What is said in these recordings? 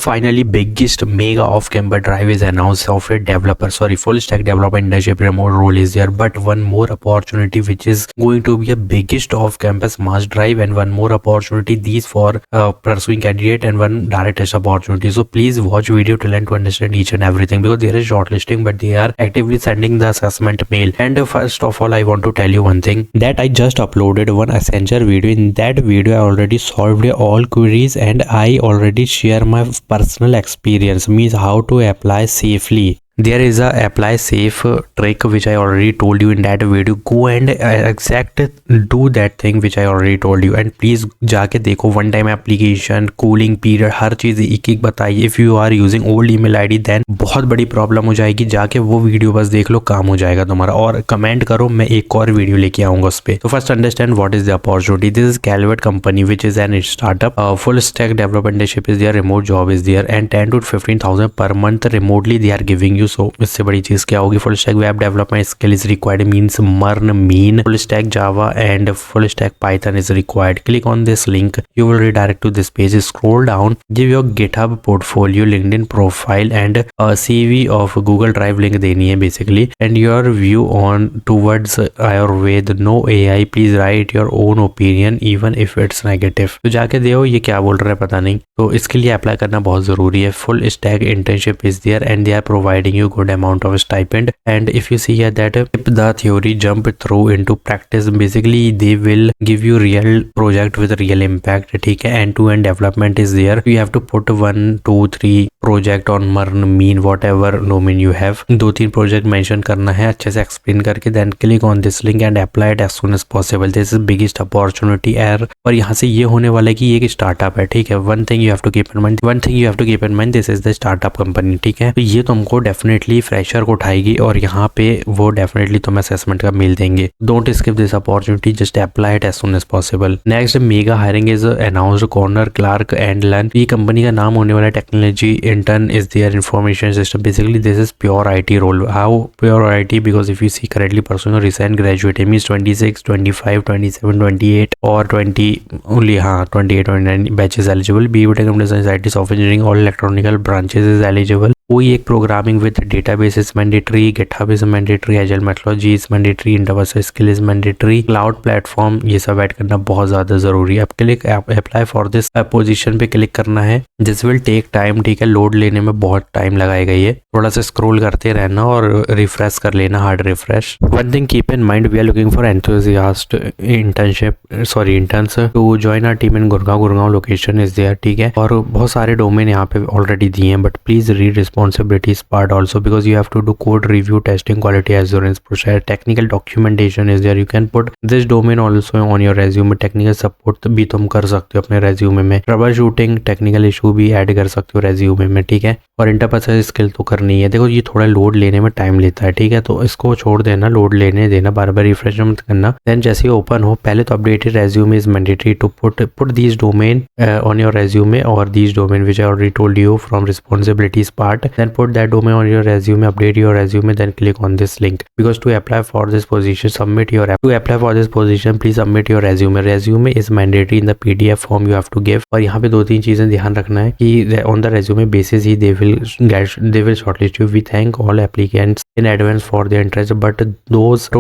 Finally, biggest mega off-campus drive is announced. Full stack developer internship remote role is there, but one more opportunity which is going to be a biggest off-campus mass drive, and one more opportunity these for pursuing candidate, and one direct test opportunity. So please watch video till end to understand each and everything, because there is shortlisting, but they are actively sending the assessment mail. And first of all, I want to tell you one thing, that I just uploaded one Accenture video. In that video, I already solved all queries, and I already share my personal experience, means how to apply safely. There is a apply safe trick which I already told you in that video. Go and exact do that thing which I already told you, and please जाके देखो one time application, cooling period, हर चीज़ एक एक बताइए. If you are using old email ID then बहुत बड़ी problem हो जाएगी. जाके वो वीडियो बस देख लो, काम हो जाएगा तुम्हारा. और कमेंट करो, मैं एक और वीडियो लेके आऊंगा उस पर. तो first understand what is the opportunity. This is कैलवेट company which is an startup. Full stack developmentship is there, remote job is there, and 10 to 15,000 per month remotely they are giving you. So इससे बड़ी चीज क्या होगी. Full stack web development skill is required, means MERN mean full stack Java and full stack Python is required. Click on this link, you will redirect to this page. Scroll down, give your GitHub portfolio, LinkedIn profile and a CV of Google Drive link देनी है basically, and your view on towards Ayurveda. No AI, please write your own opinion even if it's negative. तो जाके देखो ये क्या बोल रहा है पता नहीं. तो इसके लिए अप्लाई करना बहुत जरूरी है. Full stack internship is there and they are providing you good amount of stipend. And if you see here that if the theory jump through into practice, basically they will give you real project with real impact. ठीक है, end to end development is there. You have to put 1 2 3 project on Mern mean whatever domain you have. 2-3 project mention करना है, अच्छे से explain करके. Then click on this link and apply it as soon as possible. This is biggest opportunity air. और यहाँ से ये होने वाला है कि ये एक स्टार्टअप है. ठीक है, one thing you have to keep in mind, this is the startup company. ठीक है, तो ये तुमको डेफिनेटली फ्रेशर को उठाएगी और यहाँ पे वो डेफिनेटली तुम्हें असेसमेंट का मेल देंगे. Don't skip this opportunity, just apply it as soon as possible. Next, mega hiring is announced. Corner clerk and learn, ये कंपनी का नाम होने वाला है. Technology intern is there, information system. Basically this is pure IT रोल. How pure IT? Because if you see currently person recent graduate means 26 25 27 28 और 20 only, हाँ 28 29 batches eligible. BTech computer science, IT, software engineering, all electronical branches is eligible. कोई एक programming with database is mandatory, GitHub is mandatory, agile methodology is mandatory, interpersonal skill is mandatory, cloud platform, ये सब add करना बहुत ज्यादा जरूरी है. अब click apply for this position पे क्लिक करना है. This will take time. ठीक है, लोड लेने में बहुत टाइम लगाएगा. ये थोड़ा सा स्क्रॉल करते रहना और रिफ्रेश कर लेना, hard refresh. One thing keep in mind, we are looking for enthusiast interns to join our team in Gurgaon location is there. ठीक है, और बहुत सारे डोमेन यहाँ पे ऑलरेडी दिए हैं, but please read responsibilities part also, because you have to do code review, testing, quality assurance process, technical documentation is there. You can put this domain also on your resume. technical support भी तुम कर सकते हो अपने resume में. trouble shooting, technical issue भी add कर सकते हो resume में. ठीक है, और इंटरपर्सनल स्किल तो करनी है. देखो ये थोड़ा लोड लेने में टाइम लेता है. ठीक है, तो इसको छोड़ देना, लोड लेने देना, बार बार रिफ्रेश मत करना. देन जैसे ही ओपन हो, पहले तो updated resume is mandatory to put these domain on your resume, or these domain which I already told you from responsibilities part. Then put that domain on your resume, update your resume, then click on this link. Because to apply for this position, please submit your resume. Resume is mandatory in the PDF form you have to give. और यहाँ पे 2-3 चीजें ध्यान रखना है कि on the resume basis he they will shortlist you. We thank all applicants in advance for their interest, but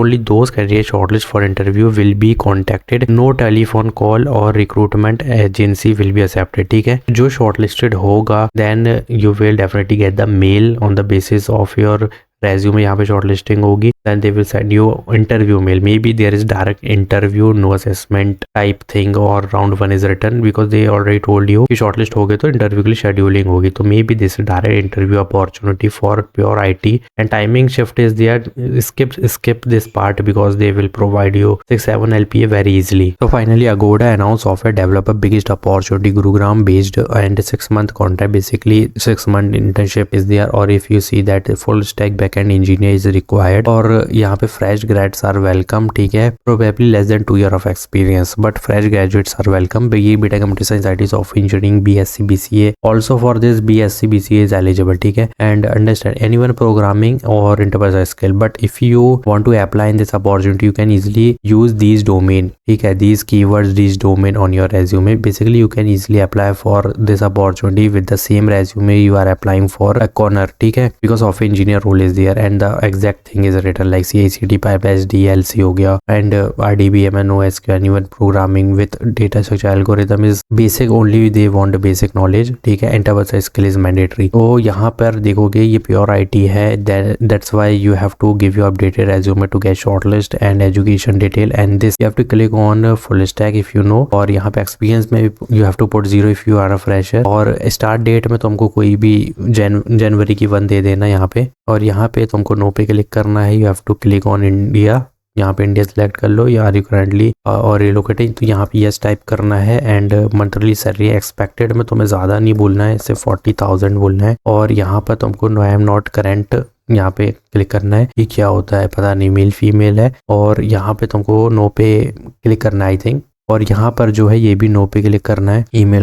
only those candidates shortlist for interview will be contacted. No telephone call or recruitment agency will be accepted. ठीक है, जो shortlisted होगा then you will definitely get the mail on the basis of your resume. यहाँ पे shortlisting होगी, then they will send you interview mail. Maybe there is direct interview, no assessment type thing, or round 1 is written, because they already told you कि shortlist हो गए तो interview के लिए scheduling होगी. तो maybe this is direct interview opportunity for pure IT, and timing shift is there. Skip this part because they will provide you 6-7 LPA very easily. So finally, Agoda announced software developer biggest opportunity, Gurugram based, and 6-month contract. Basically 6-month internship is there. Or if you see that full stack back backend engineer is required और यहाँ पे fresh grads are welcome, ठीक है, probably less than 2 year of experience but fresh graduates are welcome. BE BTech computer science IT software engineering BSc BCA also for this BSc BCA is eligible, ठीक है। And understand anyone programming और interpersonal skill but if you want to apply in this opportunity you can easily use these domain, ठीक है, these keywords, these domain on your resume. Basically you can easily apply for this opportunity with the same resume you are applying for a corner, ठीक है, because of engineer role is there and the exact thing is written like CI/CD pipeline DLC हो गया and RDBMS NoSQL even programming with data structure algorithm is basic, only they want basic knowledge, ठीक है, interpersonal skill is mandatory। तो यहाँ पर देखोगे ये pure IT है, that's why you have to give your updated resume to get shortlist and education detail and this you have to click on full stack if you know और यहाँ पे experience में you have to put 0 if you are a fresher और start date में तुमको कोई भी जनवरी की 1 दे देना यहाँ पे और यहाँ पे तुमको नो पे क्लिक करना है। you have to click on India, यहाँ पे इंडिया सेलेक्ट कर लो या यू करंटली और रिलोकेटिंग, तो यहाँ पे यस टाइप करना है एंड मंथली सैलरी एक्सपेक्टेड में तुम्हें ज़्यादा नहीं बोलना है, सिर्फ 40,000 बोलना है और यहाँ पर तुमको no I am not current यहाँ पे क्लिक करना है। ये क्या होता है पता नहीं, मेल फीमेल है और यहाँ पे तुमको नो पे क्लिक करना है आई थिंक और यहाँ पर जो है ये भी नो पे क्लिक करना है। ईमेल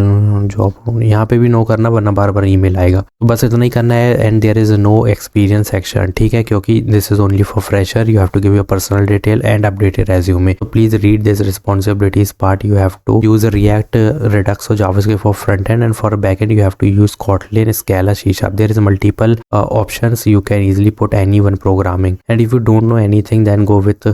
जॉब यहाँ पे भी नो करना वरना बार बार ईमेल आएगा, तो बस इतना ही करना है and there is no experience section, ठीक है, क्योंकि this is only for fresher. You have to give your personal detail and updated resume, तो please read this responsibilities part. You have to use React Redux और JavaScript for front end for back end you have to use Kotlin, Scala, C#. There is multiple options, you can easily put any one programming and if you don't know anything then go with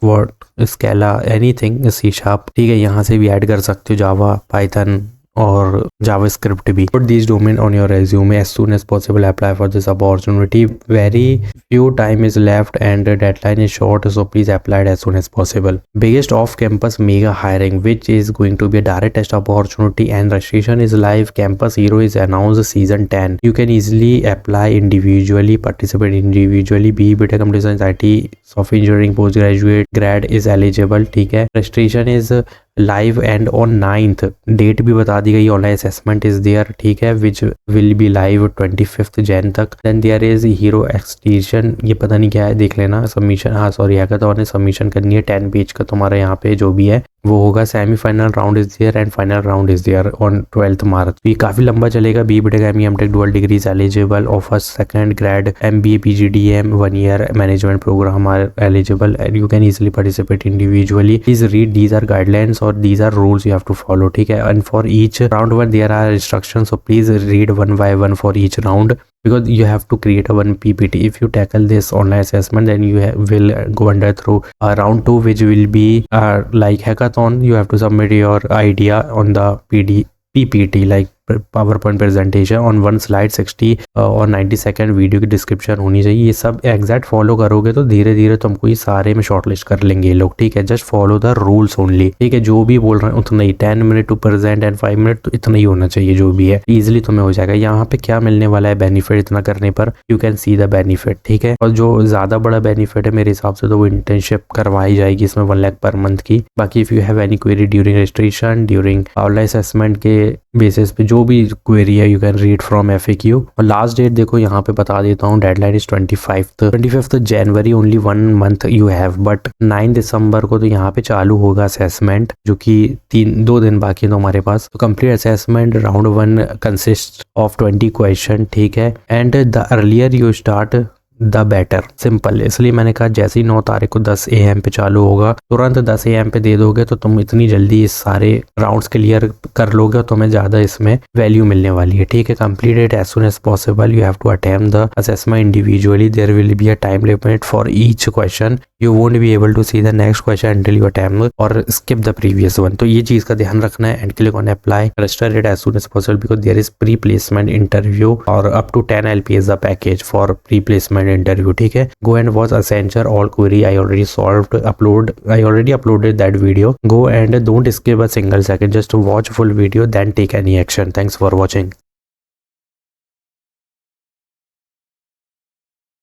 what Scala, anything C#, ठीक है, यहाँ से भी add कर सकते हो जावा, Python और JavaScript भी। Put these domain on your resume as soon as possible. Apply for this opportunity. Very few time is left and the deadline is short, so please apply it as soon as possible. Biggest off-campus mega hiring, which is going to be a direct test opportunity and registration is live. Campus Hero is announced season 10. You can easily apply individually, participate individually. BE BTech computer science IT software engineering postgraduate grad is eligible, ठीक है। Registration is live and on 9th date भी बता दी गई। Online assessment is there, ठीक है, which will be live 25 Jan तक। Then there is hero extension, ये पता नहीं क्या है, देख लेना। सबमिशन, हाँ सॉरी, हैकाथॉन सबमिशन करनी है 10 पेज का तुम्हारा यहाँ पे जो भी है वो होगा। Semifinal round is there and final round is there on 12th March. ये काफी लंबा चलेगा। BE BTech ME MTech dual degrees eligible, offer second grade MBA PGDM 1 year management programme are eligible and you can easily participate individually. Please read these are guidelines और these are rules you have to follow, ठीक है। And for each round 1 there are instructions, so please read 1 by 1 for each round because you have to create a 1 PPT. If you tackle this online assessment then you will go under through round 2 which will be like hackathon. You have to submit your idea on the PPT like PowerPoint presentation on 1 slide 60 और 90 second video की description होनी चाहिए। ये सब exact follow करोगे तो धीरे धीरे तुमको ये सारे में शॉर्टलिस्ट कर लेंगे ये लोग, ठीक है। Just follow the rules only, ठीक है। जो भी बोल रहे हैं उतना ही, 10 minute to present and 5 minute, तो इतना ही होना चाहिए जो भी है, इजिली तुम्हें हो जाएगा। यहाँ पे क्या मिलने वाला है बेनिफिट इतना करने पर, you can see the benefit, ठीक है। और जो ज्यादा बड़ा बेनिफिट है मेरे हिसाब से तो वो इंटर्नशिप करवाई जाएगी इसमें 1 लाख पर मंथ की। बाकी if you have any query during registration, during online assessment के बेसिस पे जो भी क्वेरी है you can read from FAQ। और लास्ट डेट देखो यहाँ पे बता देता हूँ, deadline is 25th January, only 1 month you have, but 9 दिसंबर को तो यहाँ पे चालू होगा असेसमेंट जो कि 2 दिन बाकी है तुम्हारे पास। तो complete assessment round 1 consist of 20 question, ठीक है। And the earlier you start the better, simple. इसलिए मैंने कहा जैसे ही 9 तारीख को 10 AM पे चालू होगा तुरंत 10 AM पे दे दोगे तो तुम इतनी जल्दी इस सारे राउंड्स क्लियर कर लोगे और तुम्हें ज्यादा इसमें वैल्यू मिलने वाली है, ठीक है। Complete it as soon as possible. You have to attempt the assessment individually. There will be a time limit for each question. You won't be able to see the next question until you attempt और skip the previous one. तो ये चीज का ध्यान रखना है and click on apply, register it as soon as possible because there is pre placement interview और up to 10 LPS the package for pre placement interview, ठीक है। Go and watch Accenture all query I already solved. I already uploaded that video. Go and don't skip a single second. Just watch full video then take any action. Thanks for watching.